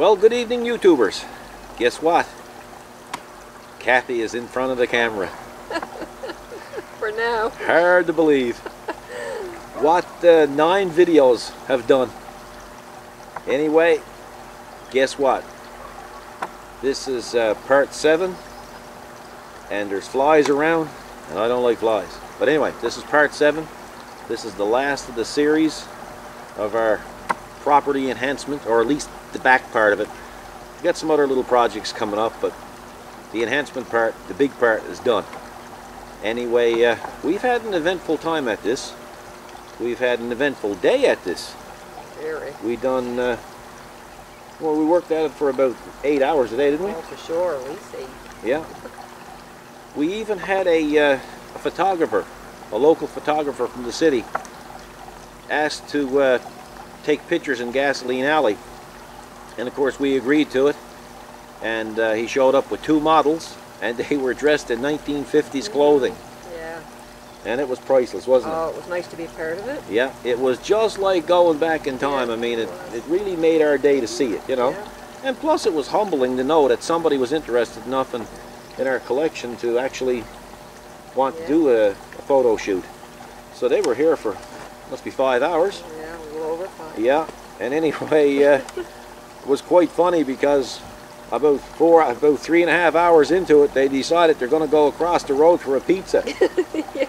Well, good evening, YouTubers. Guess what? Kathy is in front of the camera. For now. Hard to believe. What 9 videos have done. Anyway, guess what? This is part 7, and there's flies around, and I don't like flies. But anyway, this is part 7. This is the last of the series of our property enhancement, or at least the back part of it. We've got some other little projects coming up, but the enhancement part, the big part, is done. Anyway, we've had an eventful time at this. We've had an eventful day at this. Very. We done, well, we worked at it for about 8 hours a day, didn't we? Oh, for sure, at least 8. Yeah. We even had a photographer, a local photographer from the city, asked to take pictures in Gasoline Alley. And of course we agreed to it. And he showed up with 2 models, and they were dressed in 1950s clothing. Yeah. And it was priceless, wasn't it? Oh, it was nice to be a part of it. Yeah, it was just like going back in time. Yeah, I mean, it really made our day to see it, you know. Yeah. And plus it was humbling to know that somebody was interested enough in our collection to actually want to do a photo shoot. So they were here for, must be 5 hours. Yeah, a little over 5. Yeah, and anyway, it was quite funny because about 3.5 hours into it, they decided they're going to go across the road for a pizza. Yeah.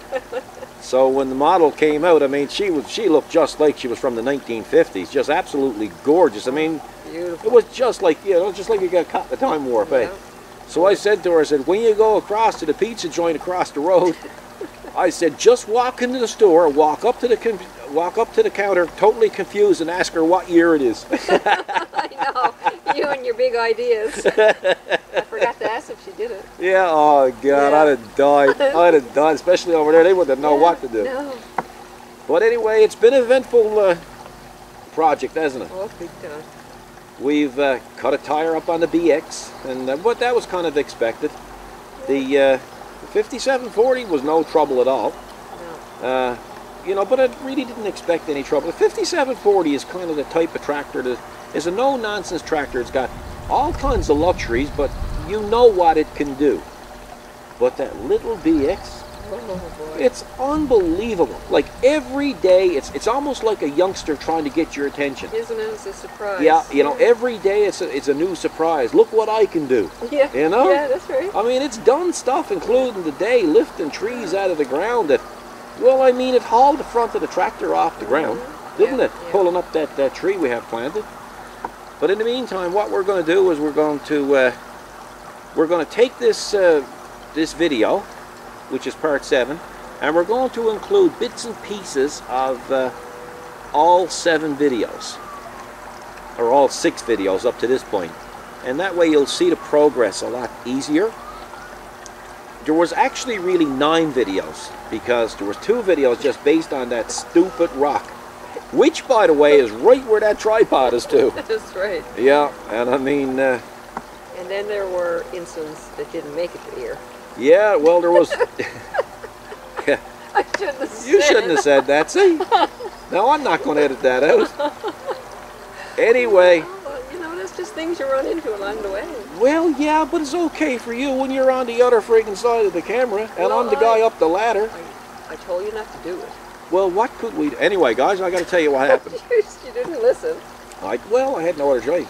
So when the model came out, I mean, she looked just like she was from the 1950s, just absolutely gorgeous. I mean, beautiful. it was just like, you know, just like you got caught in the time warp, Yeah. eh? So I said to her, I said, when you go across to the pizza joint across the road, I said, just walk into the store, walk up to the counter, totally confused, and ask her what year it is. I know, you and your big ideas. I forgot to ask if she did it. Yeah, oh God, Yeah. I'd have died. I'd have died, especially over there. They wouldn't know what to do. No. But anyway, it's been an eventful project, hasn't it? Oh, big time. We've cut a tire up on the BX, and but that was kind of expected. The 5740 was no trouble at all. No. You know, but I really didn't expect any trouble. The 5740 is kind of the type of tractor that is a no-nonsense tractor. It's got all kinds of luxuries, but you know what it can do. But that little BX, Oh, boy. it's unbelievable. Like every day, it's almost like a youngster trying to get your attention. Isn't it? It's a surprise. Yeah, you know, every day it's a new surprise. Look what I can do. Yeah. You know? Yeah, that's right. I mean, it's done stuff, including today, lifting trees out of the ground that, well, I mean, it hauled the front of the tractor off the ground, didn't Yeah, it? yeah. Pulling up that tree we have planted. But in the meantime, what we're going to do is we're going to take this this video, which is part 7, and we're going to include bits and pieces of all 7 videos, or all 6 videos up to this point. And that way you'll see the progress a lot easier. There was actually really 9 videos, because there was 2 videos just based on that stupid rock, which, by the way, is right where that tripod is too. That's right. Yeah, and I mean, And then there were incidents that didn't make it to here. yeah, well, there was. I shouldn't have said You shouldn't have said that, see? No, I'm not going to edit that out. Anyway. Well, you know, that's just things you run into along the way. Well, yeah, but it's okay for you when you're on the other freaking side of the camera, and Well, I'm the guy up the ladder. I told you not to do it. Well, what could we do? Anyway, guys, I got to tell you what happened. You didn't listen. Well, I had no other choice.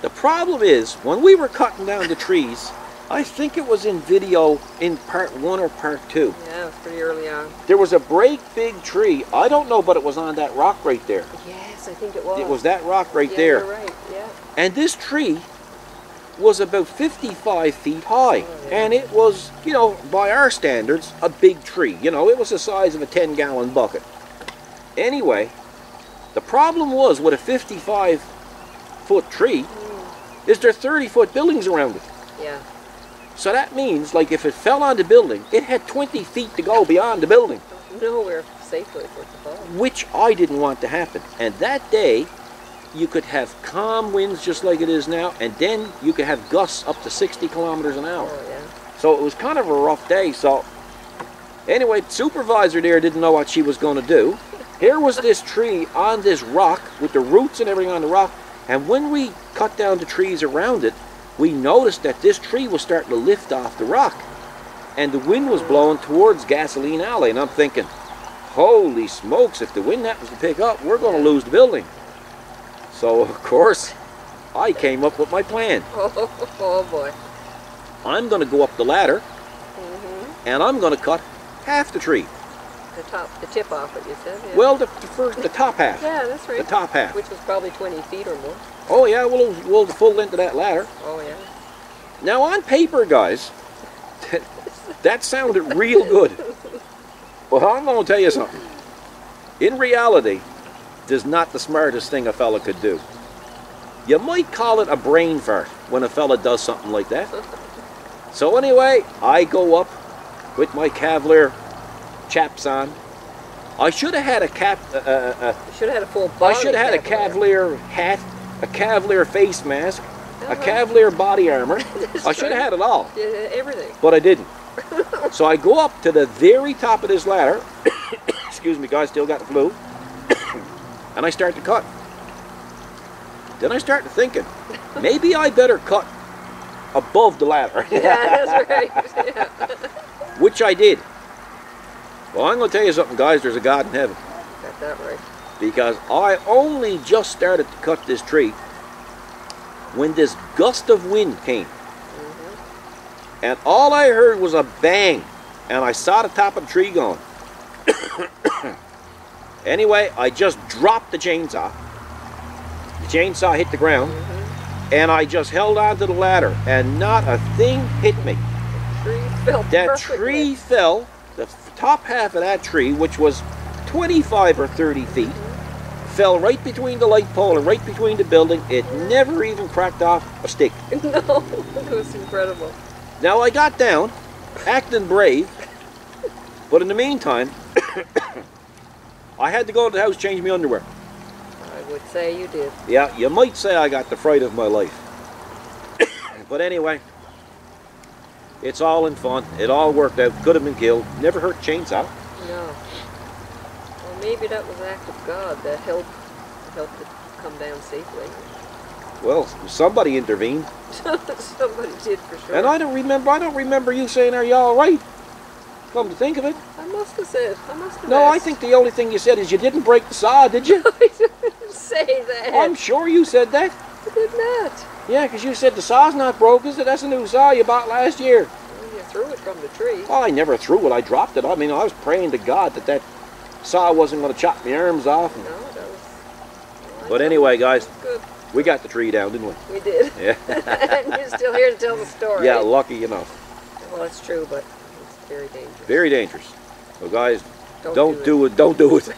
The problem is, when we were cutting down the trees, I think it was in video in part 1 or part 2. Yeah, it was pretty early on. There was a great big tree. I don't know, but it was on that rock right there. Yes, I think it was. It was that rock right yeah, there. You're right, yeah. And this tree was about 55 feet high. Oh, yeah. And it was, you know, by our standards, a big tree. You know, it was the size of a 10-gallon bucket. Anyway, the problem was with a 55-foot tree is there 30-foot buildings around it. Yeah. So that means, like, if it fell on the building, it had 20 feet to go beyond the building, Nowhere safely for it to fall. which I didn't want to happen. And that day, you could have calm winds just like it is now, and then you could have gusts up to 60 kilometers an hour. Oh, yeah. So it was kind of a rough day. So anyway, the supervisor there didn't know what she was going to do. Here was this tree on this rock with the roots and everything on the rock, And when we cut down the trees around it, we noticed that this tree was starting to lift off the rock. And the wind was blowing towards Gasoline Alley. And I'm thinking, holy smokes, if the wind happens to pick up, we're going to lose the building. So, of course, I came up with my plan. Oh boy. I'm going to go up the ladder, and I'm going to cut half the tree. The tip off it, you said? Yeah. Well, the top half. Yeah, that's right. The top half. Which was probably 20 feet or more. Oh, yeah, well, the full length of that ladder. Oh, yeah. Now, on paper, guys, that sounded real good. But I'm going to tell you something. In reality, this is not the smartest thing a fella could do. You might call it a brain fart when a fella does something like that. So anyway, I go up with my Cavalier chaps on. I should have had a cap. You should have had a full body. I should have had a Cavalier hat, a Cavalier face mask, a Cavalier body armor. I should have had it all. Yeah, everything. But I didn't. So I go up to the very top of this ladder. Excuse me, guys, still got the flu. And I start to cut. Then I start thinking, maybe I better cut above the ladder. Yeah, that's right. Yeah. Which I did. Well, I'm going to tell you something, guys. There's a God in heaven. Got that right. Because I only just started to cut this tree when this gust of wind came. And all I heard was a bang. And I saw the top of the tree going. Anyway, I just dropped the chainsaw. The chainsaw hit the ground. And I just held on to the ladder. And not a thing hit me. That tree fell. The top half of that tree, which was 25 or 30 feet, fell right between the light pole and right between the building. It never even cracked off a stick. No, it was incredible. Now I got down, acting brave, but in the meantime, I had to go to the house, change my underwear. I would say you did. Yeah, you might say I got the fright of my life. But anyway, it's all in fun. It all worked out. Could have been killed. Never hurt chainsaw. No. Well, maybe that was an act of God that helped it come down safely. Well, somebody intervened. Somebody did for sure. And I don't remember you saying, "Are you all right?" Come to think of it. I must have said. No, I think the only thing you said is you didn't break the saw, did you? I didn't say that. I'm sure you said that. I did not. Yeah, because you said the saw's not broke, is it? That's a new saw you bought last year. Well, you threw it from the tree. Well, I never threw it. I dropped it. I mean, I was praying to God that saw wasn't going to chop my arms off. No, that was... Well, but anyway, guys, good. We got the tree down, didn't we? We did. Yeah. And you're still here to tell the story. Yeah, lucky enough. Well, it's true, but it's very dangerous. Very dangerous. So, guys, don't do it. Don't do it.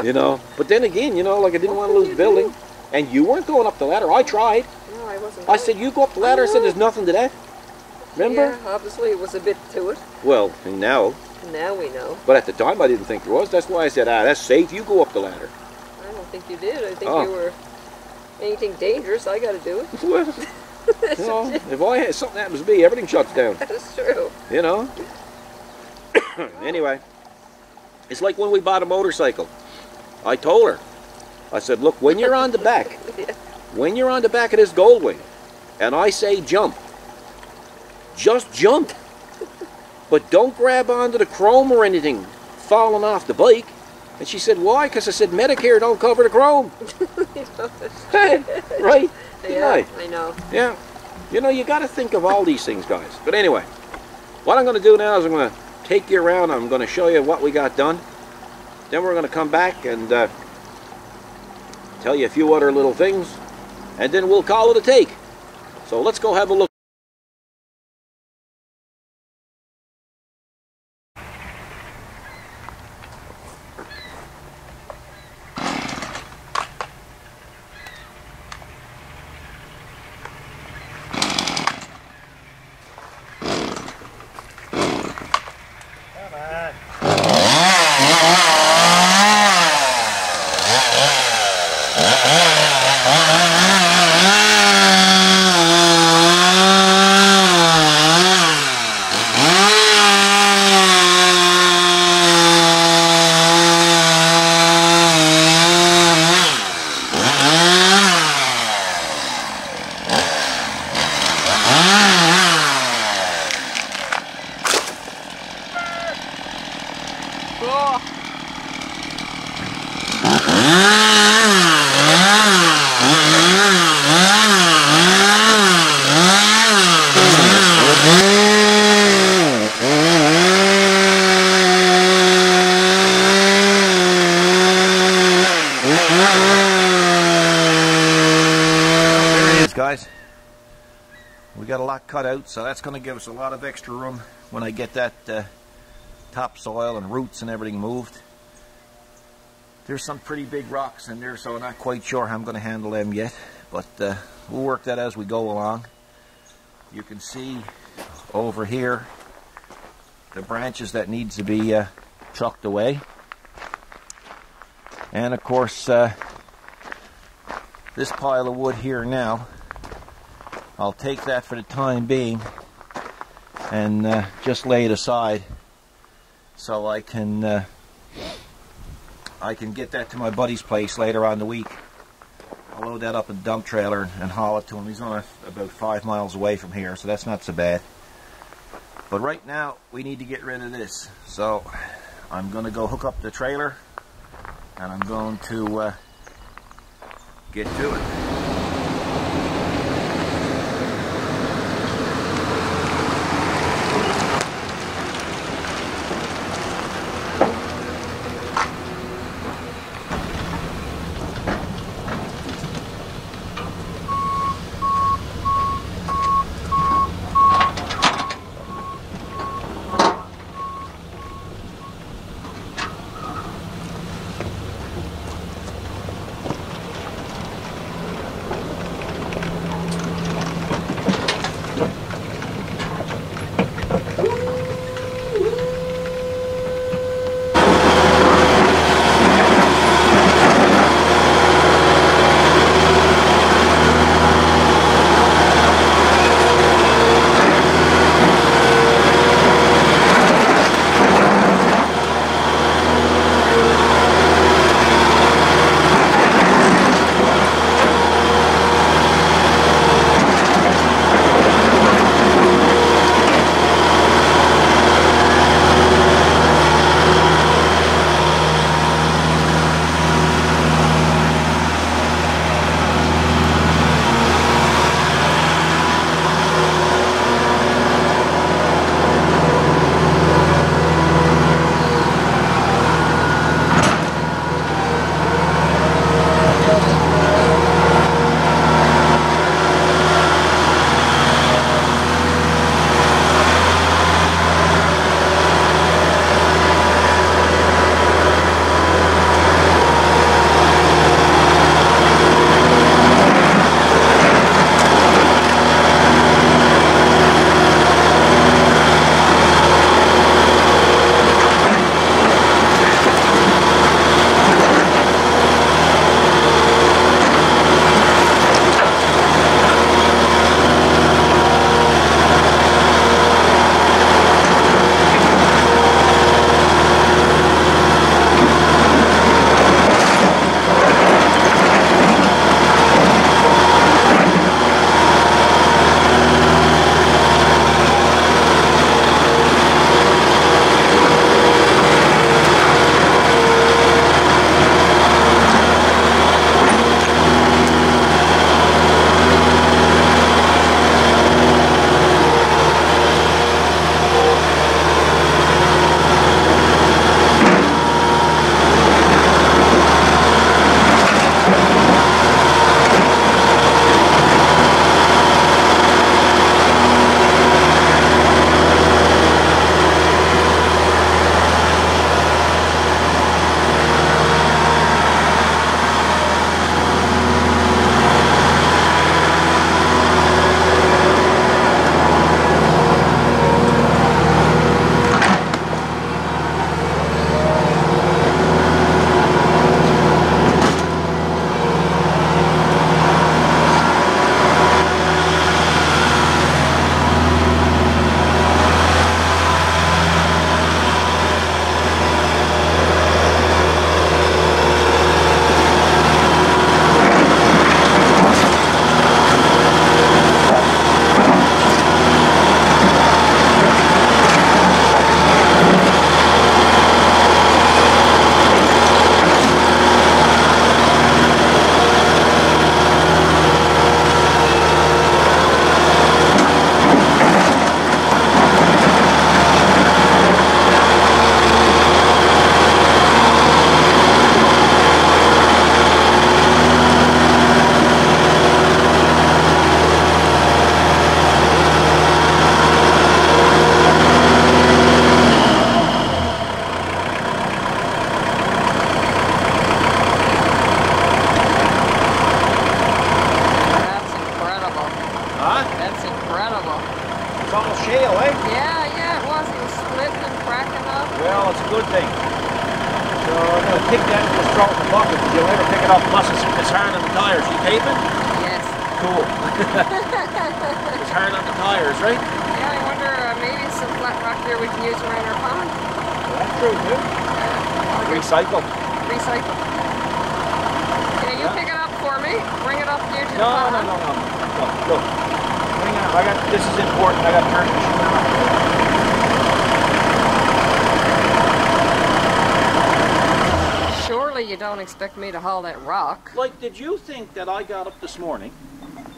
You know. But then again, you know, like I didn't want to lose the building. And you weren't going up the ladder. I tried. No, I wasn't. I said, you go up the ladder. I said, there's nothing to that. Remember? Yeah, obviously it was a bit to it. Well, now. Now we know. But at the time, I didn't think there was. That's why I said, that's safe. You go up the ladder. I don't think you did. I think you were... Anything dangerous, I got to do it. Well, you know, if something happens to me, everything shuts down. That's true. You know? Anyway, it's like when we bought a motorcycle. I told her, I said, look, when you're on the back, when you're on the back of this Goldwing, and I say jump, just jump. But don't grab onto the chrome or anything falling off the bike. And she said, why? Because I said, Medicare don't cover the chrome. Right? Yeah, right. I know. Yeah. You know, you got to think of all these things, guys. But anyway, what I'm going to do now is I'm going to take you around. I'm going to show you what we got done. Then we're going to come back and tell you a few other little things. And then we'll call it a take. So let's go have a look. Oh. Guys, we got a lot cut out, so that's going to give us a lot of extra room when I get that topsoil and roots and everything moved. There's some pretty big rocks in there, so I'm not quite sure how I'm going to handle them yet, but we'll work that as we go along. You can see over here the branches that needs to be chucked away, and of course this pile of wood here now, I'll take that for the time being and just lay it aside so I can get that to my buddy's place later on in the week. I'll load that up in the dump trailer and haul it to him. He's on about 5 miles away from here, so that's not so bad. But right now we need to get rid of this, so I'm going to go hook up the trailer and I'm going to get to it. it's a good thing. So I'm going to pick that and just throw it in the bucket because you'll never pick it up unless it's hard on the tires. You taping? Yes. Cool. It's hard on the tires, right? Yeah, I wonder, maybe some flat rock there we can use around our pond. Well, that's true too. Recycle. Recycle. Yeah, you pick it up for me. Bring it up here to the No. pond. Look. Hang on. This is important. I got to turn the machine on. Surely you don't expect me to haul that rock. Like, did you think that I got up this morning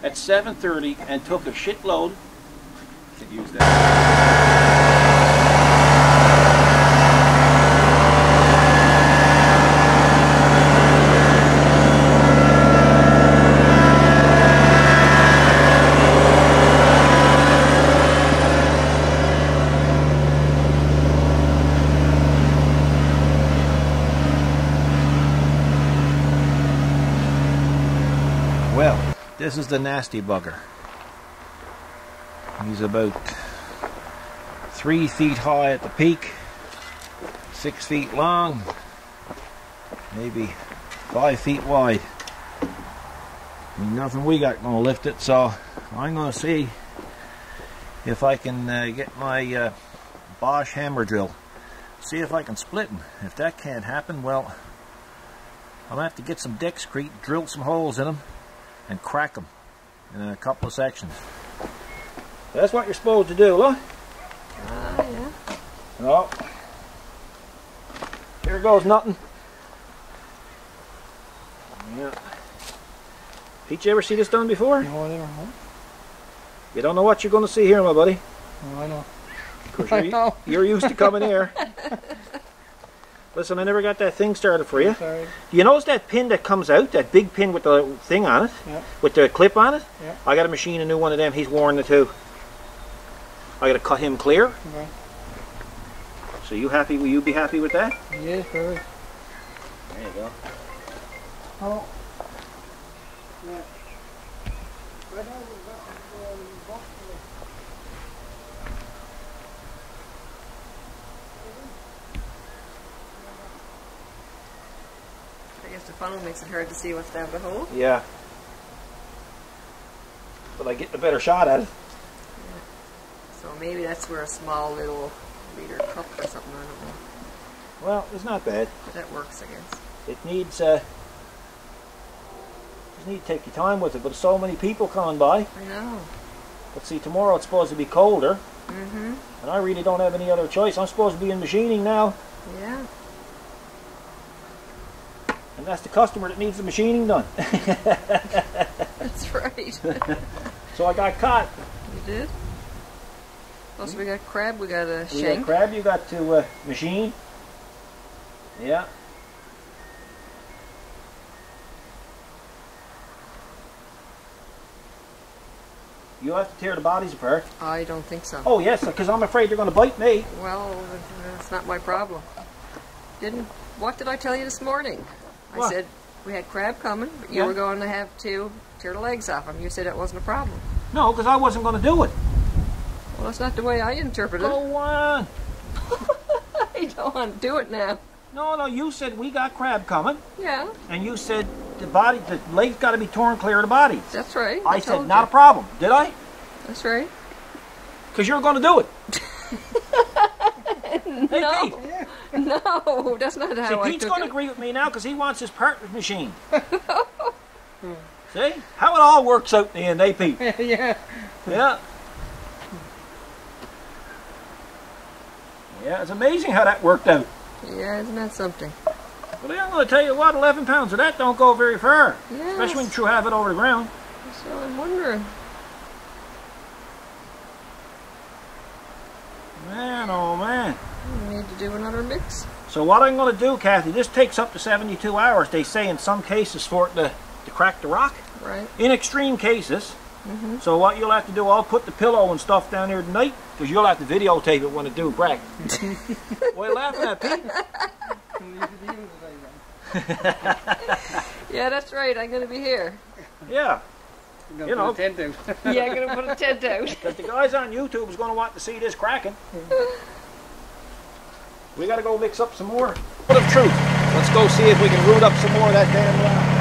at 7:30 and took a shitload? Could use that. Well, this is the nasty bugger. He's about 3 feet high at the peak, 6 feet long, maybe 5 feet wide. And nothing we got going to lift it, so I'm going to see if I can get my Bosch hammer drill. See if I can split him. If that can't happen, well, I'll have to get some Dexcrete, drill some holes in them, and crack them in a couple of sections. That's what you're supposed to do, look. Yeah. No. Here goes nothing. Yeah. Pete, you ever see this done before? No, I never know. You don't know what you're going to see here, my buddy. No, I know. Of course, you're used to coming here. Listen, I never got that thing started for you. Sorry. You notice that pin that comes out, that big pin with the thing on it? Yeah. With the clip on it? Yeah. I got to machine a new one of them. He's worn the two. I got to cut him clear. Okay. So you happy? Will you be happy with that? Yes, very. There you go. Oh. Yeah. I guess the funnel makes it hard to see what's down the hole. Yeah. But I get a better shot at it. So maybe that's where a small little liter cup or something, I don't know. Well, it's not bad. But that works, I guess. It needs, just need to take your time with it, but so many people coming by. I know. But see, tomorrow it's supposed to be colder. Mm-hmm. And I really don't have any other choice. I'm supposed to be in machining now. Yeah. And that's the customer that needs the machining done. That's right. So I got caught. You did? Plus we got crab, we got a We shank. got crab you got to machine. Yeah. You'll have to tear the bodies apart. I don't think so. Oh yes, because I'm afraid they're going to bite me. Well, that's not my problem. What did I tell you this morning? What? I said we had crab coming, but you Yeah. were going to have to tear the legs off them. You said it wasn't a problem. No, because I wasn't going to do it. Well, that's not the way I interpret it. Go on. I don't want to do it now. No, you said we got crab coming, Yeah, and you said the legs got to be torn clear of the bodies. that's right. I said told not you. a problem. Did I? That's right. Because you're going to do it. Hey, No. Pete. No, that's not how See, I Pete's took going to it. agree with me now because he wants his part machine. See? How it all works out in the end, eh, Pete? Yeah. Yeah. Yeah, it's amazing how that worked out. Yeah, isn't that something? But I'm going to tell you what, 11 pounds of that don't go very far. Yes. Especially when you have it over the ground. So I'm wondering. Man, oh man. We need to do another mix. So what I'm going to do, Kathy, this takes up to 72 hours, they say in some cases, for it to crack the rock. Right. In extreme cases. Mm-hmm. So what you'll have to do, I'll put the pillow and stuff down here tonight, because you'll have to videotape it when it do crack. What are you laughing at, Pete? Yeah, that's right. I'm going to be here. Yeah. You know. Tent out. Yeah, I'm going to put a tent out. Because the guys on YouTube is going to want to see this cracking. We gotta go mix up some more. Foot of truth. Let's go see if we can root up some more of that damn rock.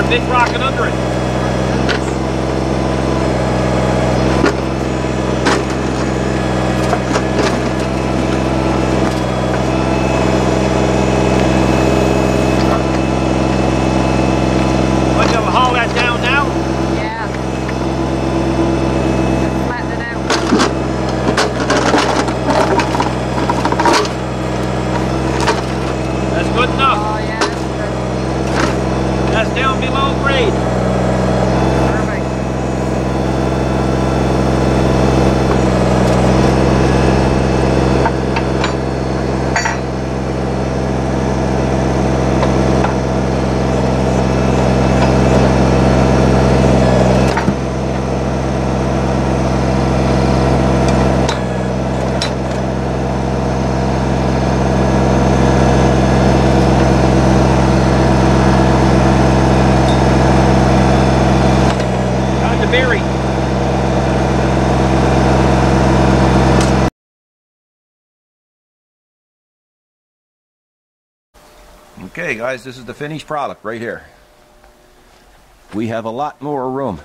big rocket under it. What, you'll haul that down now? Yeah. Flatten it out. That's good enough. Oh yeah, that's perfect. That's down below grade. Perfect. Time to bury. Okay guys, this is the finished product right here. We have a lot more room.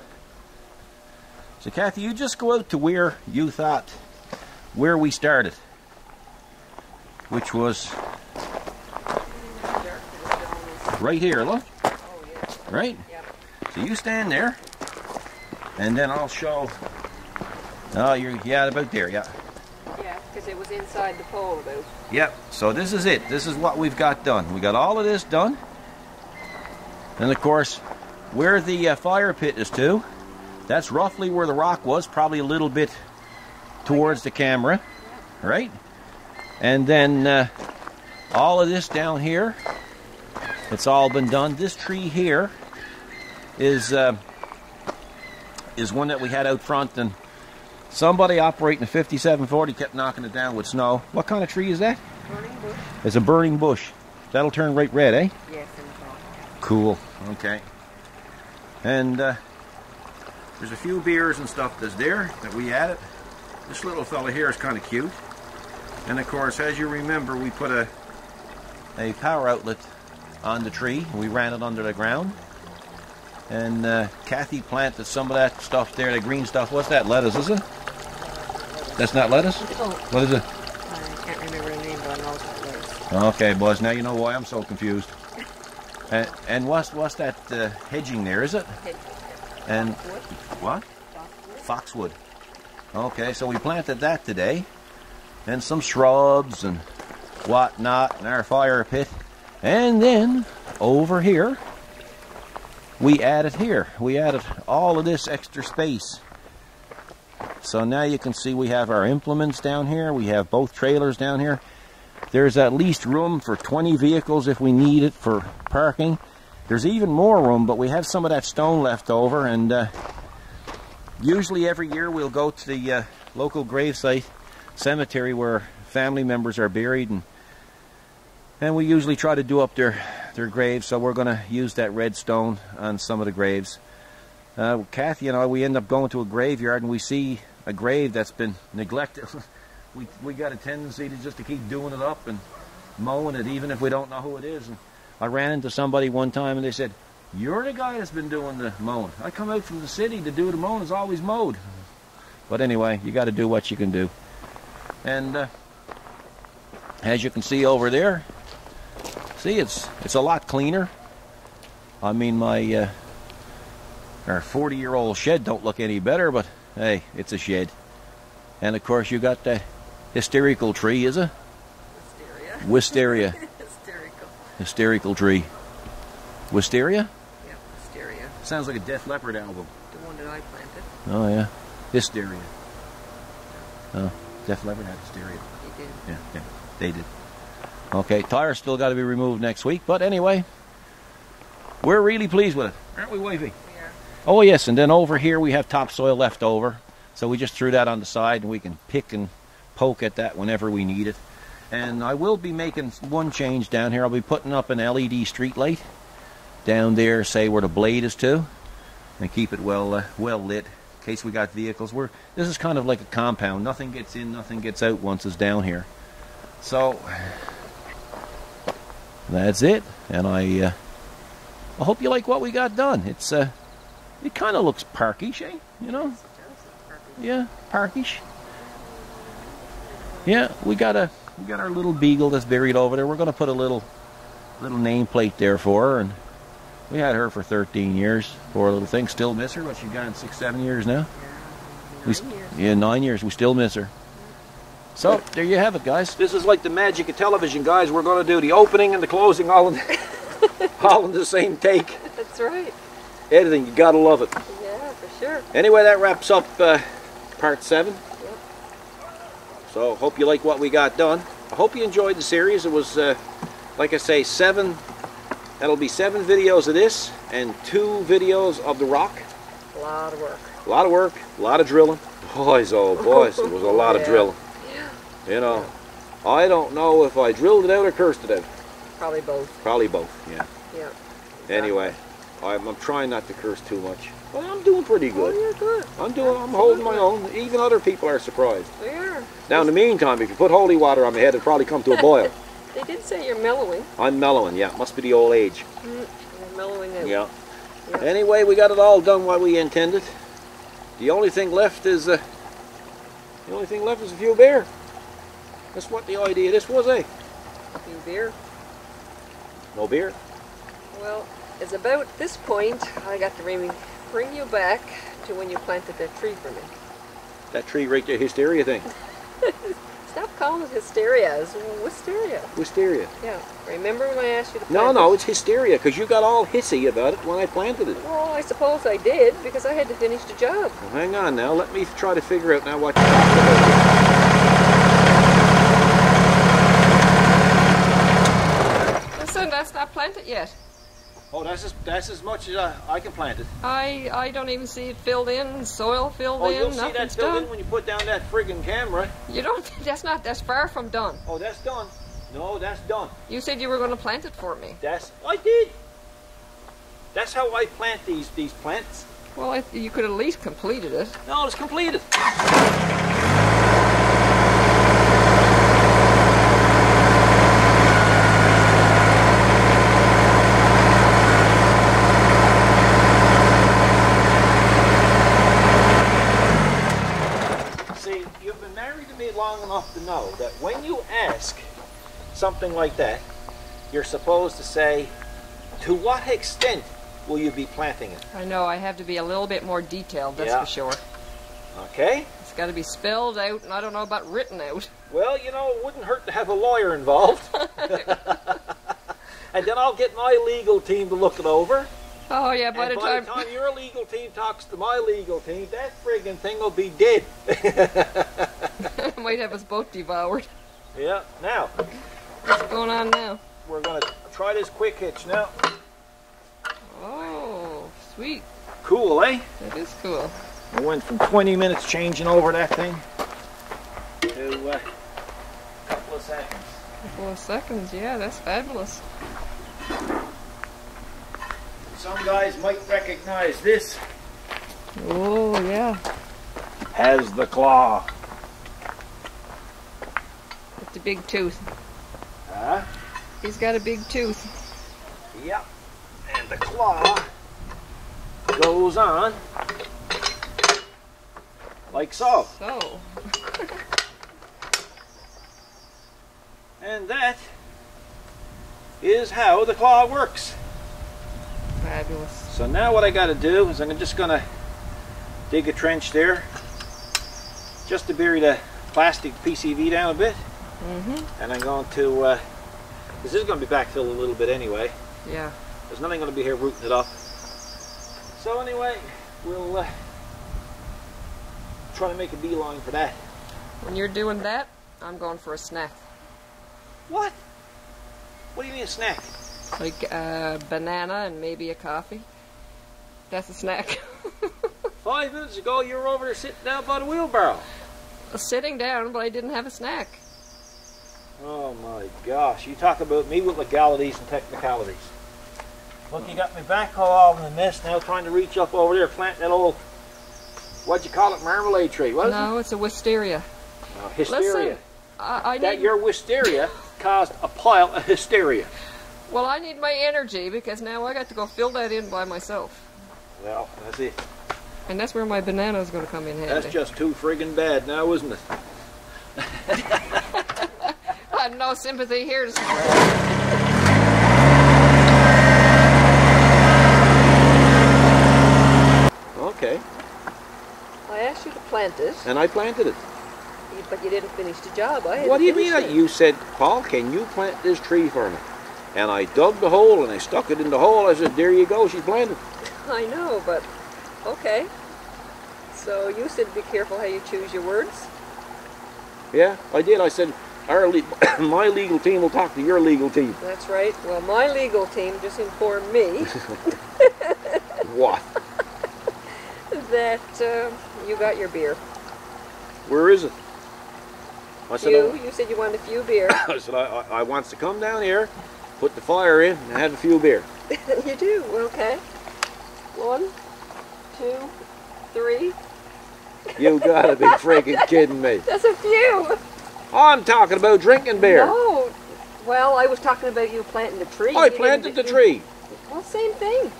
So Kathy, you just go out to where you thought, where we started, which was right here, look. Oh yeah. Right? Yep. So you stand there, and then I'll show. Oh, you're, yeah, about there, yeah. Yeah, because it was inside the pole about. Yep, so this is it. This is what we've got done. We got all of this done. And of course, where the fire pit is to, that's roughly where the rock was, probably a little bit towards the camera, right? And then all of this down here, it's all been done. This tree here is one that we had out front, and somebody operating a 5740 kept knocking it down with snow. What kind of tree is that? Burning bush? It's a burning bush. That'll turn right red, eh? Yes, in the fall. Cool. Okay. And there's a few beers and stuff that's there that we added. This little fella here is kind of cute. And of course, as you remember, we put a power outlet on the tree. We ran it under the ground. And Kathy planted some of that stuff there, the green stuff. What's that? Lettuce, is it? That's not lettuce? Oh, What is it? I can't remember the name, but I know what it is. Okay, boys, now you know why I'm so confused. And what's that hedging there, is it? And what? Foxwood. Okay, so we planted that today. And some shrubs and whatnot in our fire pit. And then over here, we added all of this extra space. So now you can see we have our implements down here. We have both trailers down here. There's at least room for 20 vehicles if we need it for parking. There's even more room, but we have some of that stone left over, and usually every year we'll go to the local gravesite cemetery where family members are buried, and we usually try to do up their graves, so we're going to use that red stone on some of the graves. Kathy and I, we end up going to a graveyard and we see a grave that's been neglected. we got a tendency to just to keep doing it up and mowing it, even if we don't know who it is. And I ran into somebody one time and they said, "You're the guy that's been doing the mowing. I come out from the city to do the mowing. It's always mowed." But anyway, you got to do what you can do. And as you can see over there, see, it's a lot cleaner. I mean, my our 40-year-old shed don't look any better, but hey, it's a shed. And of course, you got that hysterical tree, is it? Wisteria. Hysterical. Hysterical tree. Wisteria? Yep, hysteria. Sounds like a Def Leppard album. The one that I planted. Oh yeah, Hysteria. Oh, Def Leppard had Hysteria. He did. Yeah, they did. Okay, tires still got to be removed next week, but anyway, we're really pleased with it, aren't we, wifey? We are. Oh yes, and then over here we have topsoil left over, so we just threw that on the side, and we can pick and poke at that whenever we need it. And I will be making one change down here. I'll be putting up an LED street light down there, say where the blade is to, and keep it well lit in case we got vehicles. This is kind of like a compound. Nothing gets in, nothing gets out once it's down here. So that's it. And I I hope you like what we got done. It's it kind of looks parkish, eh? You know? Yeah, parkish. Yeah, we got our little beagle that's buried over there. We're gonna put a little nameplate there for her, and we had her for 13 years. Poor little thing. Still miss her. What, she's gone 6-7 years now? 9 years. Yeah, 9 years. We still miss her. So there you have it, guys. This is like the magic of television, guys. We're going to do the opening and the closing all in the same take. That's right. Editing, you gotta love it. Yeah, for sure. Anyway, that wraps up part 7. Yep. So hope you like what we got done. I hope you enjoyed the series. It was, like I say, 7. That'll be 7 videos of this and 2 videos of the rock. A lot of work. A lot of work, a lot of drilling. Boys, oh boys, it was a lot of drilling. You know, I don't know if I drilled it out or cursed it out. Probably both. Probably both, yeah. Yeah. Exactly. Anyway, I'm trying not to curse too much. Well, I'm doing pretty good. Oh, you're good. I'm holding my own. Even other people are surprised. They are. Now, in the meantime, if you put holy water on my head, it'll probably come to a boil. They did say you're mellowing. I'm mellowing, yeah. Must be the old age. You're mellowing out. Yeah. Yeah. Anyway, we got it all done what we intended. The only thing left is a few beer. That's what the idea of this was, eh? Few beer. No beer? Well, it's about this point I got to bring you back to when you planted that tree for me. That tree right there, hysteria thing. Stop calling it hysteria. It's wisteria. Wisteria. Yeah. Remember when I asked you to plant No, it? it's hysteria, because you got all hissy about it when I planted it. Well, I suppose I did, because I had to finish the job. Well, hang on now. Let me try to figure out now what... Listen, that's not planted yet. Oh, that's as much as I can plant it. I don't even see it filled in, soil filled in, You'll see that nothing's filled done. in when you put down that friggin' camera. You don't, that's far from done. Oh, that's done. No, that's done. You said you were going to plant it for me. I did. That's how I plant these plants. Well, you could at least completed it. No, it's completed. See, you've been married to me long enough to know that when you ask something like that, you're supposed to say, to what extent will you be planting it? I know, I have to be a little bit more detailed, that's for sure. Okay. It's got to be spelled out, and I don't know about written out. Well, you know, it wouldn't hurt to have a lawyer involved. And then I'll get my legal team to look it over. Oh yeah, by the time your legal team talks to my legal team, that friggin' thing will be dead. I might have us both devoured. Yeah, now. What's going on now? We're going to try this quick hitch now. Oh, sweet. Cool, eh? That is cool. I went from 20 minutes changing over that thing to a couple of seconds. A couple of seconds, yeah, that's fabulous. Some guys might recognize this Oh, yeah. as the claw. It's a big tooth. Huh? He's got a big tooth. Yep. And the claw goes on like so. So. And that is how the claw works. Fabulous. So now what I got to do is I'm just going to dig a trench there just to bury the plastic PCV down a bit. And I'm going to, this is going to be backfilled a little bit anyway. Yeah. There's nothing going to be here rooting it up. So anyway, we'll try to make a beeline for that. When you're doing that, I'm going for a snack. What? What do you mean a snack? Like a banana and maybe a coffee. That's a snack. 5 minutes ago you were over there sitting down by the wheelbarrow. Sitting down, but I didn't have a snack. Oh my gosh, you talk about me with legalities and technicalities. Look, you got me back all in the mist now trying to reach up over there, plant that old, what'd you call it, marmalade tree, what is it? No, it's a wisteria. No, hysteria. Listen, I That need... your wisteria caused a pile of hysteria. Well, I need my energy because now I got to go fill that in by myself. Well, that's it. And that's where my banana is going to come in handy. That's just too friggin' bad now, isn't it? I have no sympathy here to support. Okay. I asked you to plant it, And I planted it. but you didn't finish the job. I had What to do you mean? finish it. You said, Paul, can you plant this tree for me? And I dug the hole and I stuck it in the hole. I said, there you go, she's planted. I know, but okay. So you said be careful how you choose your words. Yeah, I did. I said, my legal team will talk to your legal team. That's right. Well, my legal team just informed me What? that you got your beer. Where is it? I said, You said you wanted a few beer. I said, I wants to come down here, put the fire in, and have a few beer. You do? Okay. 1, 2, 3. You gotta be freaking kidding me. That's a few. I'm talking about drinking beer. No. Well, I was talking about you planting the tree. I You planted the didn't- tree. Well, same thing.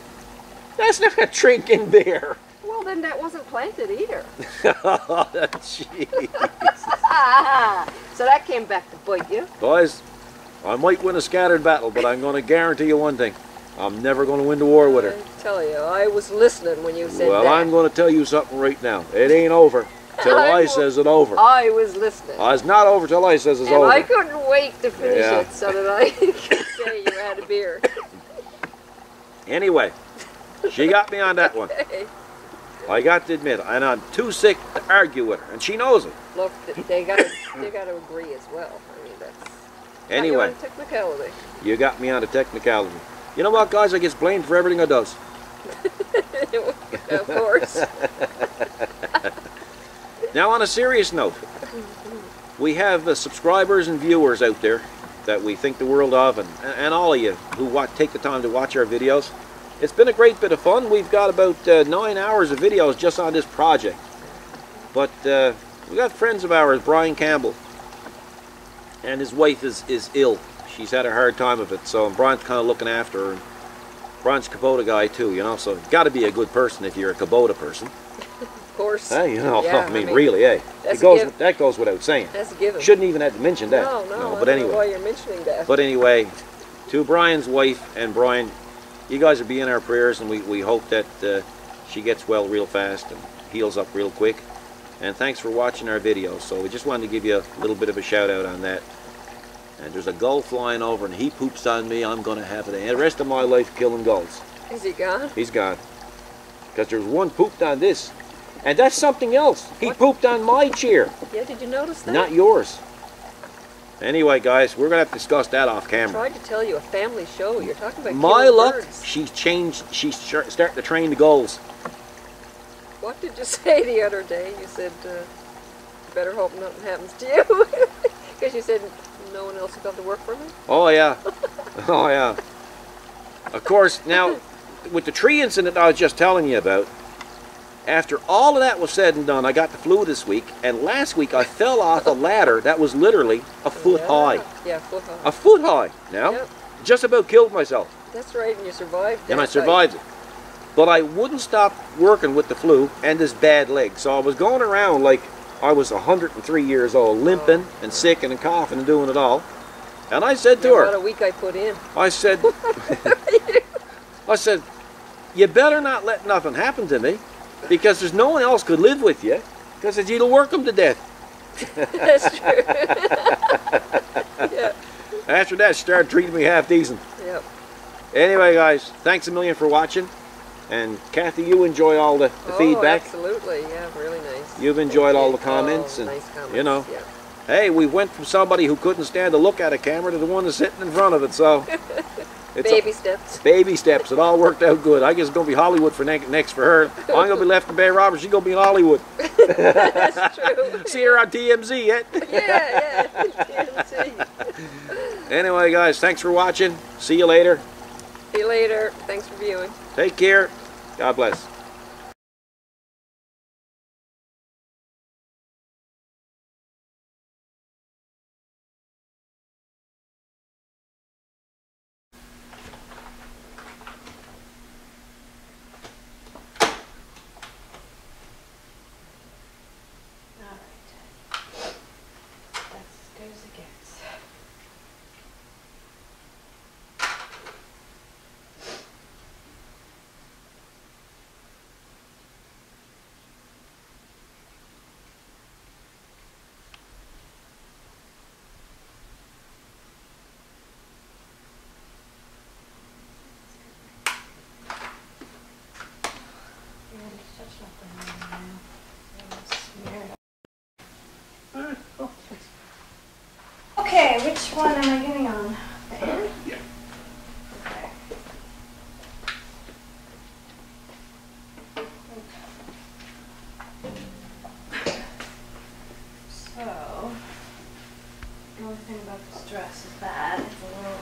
That's not a drinking beer. Well, then that wasn't planted either. Oh, jeez. So that came back to bite you. Guys, I might win a scattered battle, but I'm going to guarantee you one thing. I'm never going to win the war with her. I tell you, I was listening when you said Well, that. I'm going to tell you something right now. It ain't over till I says it over. I was listening. It's not over till I says it's And over. I couldn't wait to finish Yeah. it so that I could say you had a beer. Anyway, she got me on that one. Okay. I got to admit, and I'm too sick to argue with her, and she knows it. Look, they got to agree as well. I mean, that's Anyway, not your own technicality. you got me on a technicality. You know what, guys? I get blamed for everything I does. Of course. Now, on a serious note, we have subscribers and viewers out there that we think the world of, and all of you who take the time to watch our videos. It's been a great bit of fun. We've got about 9 hours of videos just on this project. But we got friends of ours, Brian Campbell, and his wife is ill. She's had a hard time of it, so Brian's kind of looking after her. And Brian's a Kubota guy too, you know, so you've got to be a good person if you're a Kubota person. Of course. Hey, you know, Yeah, I mean, really, hey. that's That goes without saying. That's a given. Shouldn't even have to mention that. No, But I don't know anyway. why you're mentioning that. But anyway, to Brian's wife and Brian, you guys will be in our prayers, and we hope that she gets well real fast and heals up real quick. And thanks for watching our videos. So we just wanted to give you a little bit of a shout out on that. And there's a gull flying over, and he poops on me. I'm going to have the rest of my life killing gulls. Is he gone? He's gone. Because there's one pooped on this. And that's something else. He pooped on my chair. Yeah, did you notice that? Not yours. Anyway, guys, we're going to have to discuss that off I camera. tried to tell you, a family show. You're talking about My killing luck, birds. she's starting to train the gulls. What did you say the other day? You said, better hope nothing happens to you. Because you said no one else will come to work for me. Oh, yeah. Oh, yeah. Of course, now, with the tree incident I was just telling you about, after all of that was said and done, I got the flu this week, and last week I fell off a ladder that was literally a foot high. Yeah, foot high. A foot high. Now, Yep. just about killed myself. That's right, and you survived that. And I survived it. But I wouldn't stop working with the flu and this bad leg. So I was going around like I was 103 years old, limping and sick and coughing and doing it all. And I said to About her, a week I put in. I said, you better not let nothing happen to me, because there's no one else could live with you, because you'll work them to death. That's true. Yeah. After that, she started treating me half decent. Yep. Anyway, guys, thanks a million for watching. And Kathy, you enjoy all the feedback. Absolutely, yeah, really nice. You've enjoyed all the comments, Oh, and nice comments. you know, Yeah. hey, we went from somebody who couldn't stand to look at a camera to the one that's sitting in front of it. So it's Baby steps. baby steps. It all worked out good. I guess it's gonna be Hollywood for next for her. I'm gonna be left in Bay Roberts. She's gonna be in Hollywood. That's true. See her on TMZ yet? Yeah, TMZ. Anyway, guys, thanks for watching. See you later. See you later. Thanks for viewing. Take care. God bless. one am I getting on? The end? Yeah. Okay. So, the only thing about this dress is that it's a little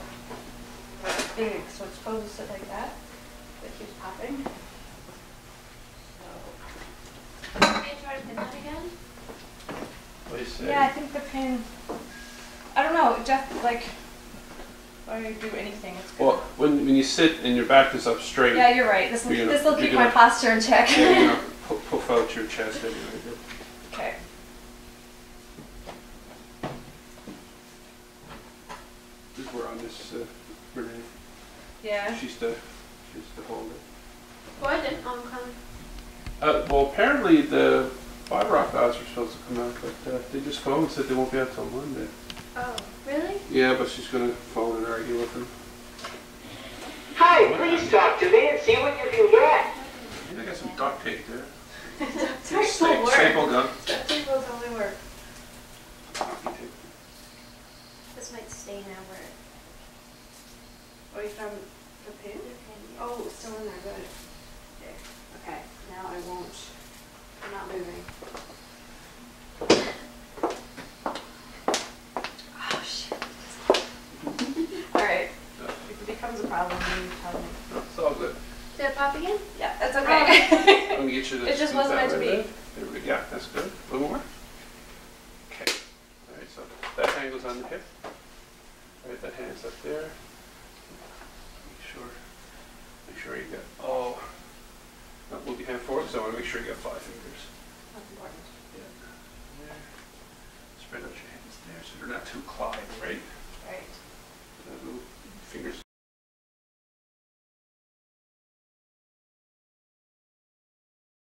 big, so it's supposed to sit like that, but it keeps popping. So, can you try to pin that again? What do you say? Yeah, I think the pin, I don't know, Jeff, like, why do you do anything? It's good. Well, when you sit and your back is up straight, Yeah, you're right. This will you're gonna- keep you're my gonna- posture in check. you're gonna puff out your chest anyway. Okay. Because we're on this Renee. Yeah. She's the hold it. Well, I didn't. I'm coming. Well, apparently the fiber rock guys are supposed to come out, but they just phoned and said they won't be out till Monday. Oh, really? Yeah, but she's gonna phone and argue with them. Hi, please talk to me and see what you can get. I got some duct tape there. Tape will work. Staple gun. Tape will totally work. Hockey tape. This might stay now where it... Oh, you found the pin? Oh, it's still in there, good. There. Okay, now I won't, I'm not moving. Oh, shit. Alright. If it becomes a problem, then you tell me. No, it's all good. Did it pop again? Yeah, that's okay. I'm gonna get you to It just scoop wasn't that meant to right be. there. There we go. Yeah, that's good. A little more. Okay. All right. So that hand goes on the hip. All right. That hand's up there. Make sure you got all. No, move your hand forward because I want to make sure you got 5 fingers. That's important. Yeah. There. Spread out your hands there so they're not too clawed, right? Right. Move fingers